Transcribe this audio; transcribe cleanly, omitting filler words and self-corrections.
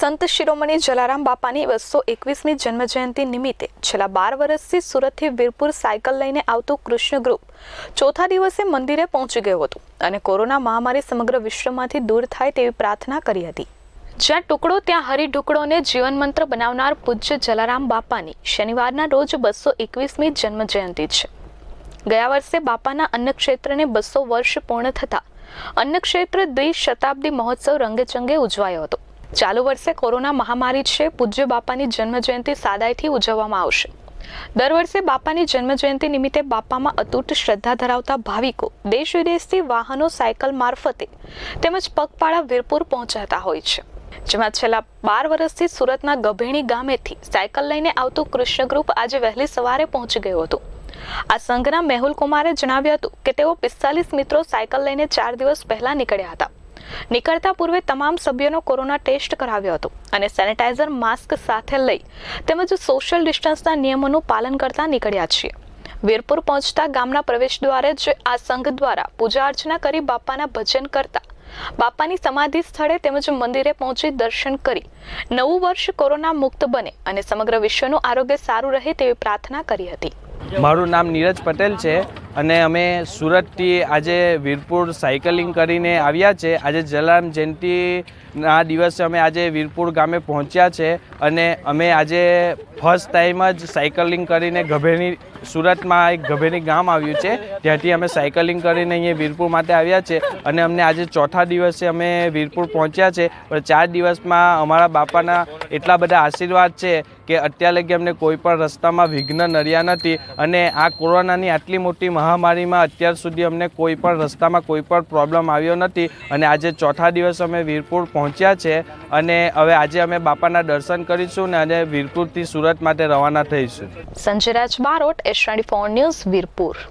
સંત શિરોમણી જલારામ બાપાની 221મી જન્મજયંતિ નિમિત્તે છેલ્લા 12 વર્ષથી સુરતથી વીરપુર સાયકલ લઈને આવતું કૃષ્ણ ગ્રુપ ચોથા દિવસે મંદિરે પહોંચી ગયું હતું અને કોરોના મહામારી સમગ્ર વિશ્વમાંથી દૂર થાય તેવી પ્રાર્થના કરી હતી। જ્યાં ટુકડો ત્યાં હરી ઢુકડોને જીવન મંત્ર બનાવનાર પૂજ્ય જલારામ બાપાની શનિવારના રોજ 221મી જન્મજયંતિ છે। ગયા વર્ષે બાપાના અન્નક્ષેત્રને 200 વર્ષ પૂર્ણ થતા અન્નક્ષેત્ર દ્વિશતાબ્દી મહોત્સવ રંગેચંગે ઉજવાયો હતો। ચાલુ વર્ષે કોરોના મહામારી છે, પૂજ્ય બાપાની જન્મજયંતિ સાદાઈથી ઉજવવામાં આવશે। દર વર્ષે બાપાની જન્મજયંતિ નિમિત્તે બાપામાં અતૂટ શ્રદ્ધા ધરાવતા ભાવિકો દેશ વિદેશથી વાહનો સાયકલ મારફતે તેમજ પગપાળા વીરપુર પહોંચાતા હોય છે। જેમાં છેલ્લા 12 વર્ષથી સુરતના ગભેણી ગામેથી સાયકલ લઈને આવતું કૃષ્ણ ગ્રુપ આજે વહેલી સવારે પહોંચી ગયું હતું। આ સંઘના મેહુલ કુમારે જણાવ્યું હતું કે તેઓ 45 મિત્રો સાયકલ લઈને 4 દિવસ પહેલા નીકળ્યા હતા। નીકળતા પૂર્વે તમામ સભ્યોનો કોરોના ટેસ્ટ કરાવ્યો હતો અને સેનેટાઈઝર માસ્ક સાથે લઈ તેમજ સોશિયલ ડિસ્ટન્સના નિયમોનું પાલન કરતા નીકળ્યા છીએ। વીરપુર પહોંચતા ગામના પ્રવેશ દ્વારે જ આ સંઘ દ્વારા પૂજા અર્ચના કરી બાપાના ભજન કરતા બાપાની સમાધિ સ્થળે તેમજ મંદિરે પહોંચી દર્શન કરી નવું વર્ષ કોરોના મુક્ત બને અને સમગ્ર વિશ્વનું આરોગ્ય સારું રહે તેવી પ્રાર્થના કરી હતી। મારું નામ નીરજ પટેલ છે અને અમે સુરતથી આજે વીરપુર સાયકલિંગ કરીને આવ્યા છે। આજે જલારામ જયંતિના દિવસે અમે આજે વીરપુર ગામે પહોંચ્યા છે અને અમે આજે ફર્સ્ટ ટાઈમ જ સાયકલિંગ કરીને ગભેણી સુરતમાં એક ગભેણી ગામ આવ્યું છે, ત્યાંથી અમે સાયકલિંગ કરીને અહીંયા વીરપુર માટે આવ્યા છે અને અમને આજે ચોથા દિવસે અમે વીરપુર પહોંચ્યા છે। પણ 4 દિવસમાં અમારા બાપાના એટલા બધા આશીર્વાદ છે કે અત્યાર લગી અમને કોઈ પણ રસ્તામાં વિઘ્ન નડ્યા નથી અને આ કોરોનાની આટલી મોટી મહામારીમાં અત્યાર સુધી અમને કોઈ પણ રસ્તામાં કોઈ પણ પ્રોબ્લેમ આવ્યો નથી અને આજે ચોથા દિવસ અમે વીરપુર પહોંચ્યા છે અને હવે આજે અમે બાપાના દર્શન કરીશું અને વીરપુરથી સુરત માટે રવાના થઈશું। સંજય રાજ બારોટ, S24 ન્યૂઝ, વીરપુર।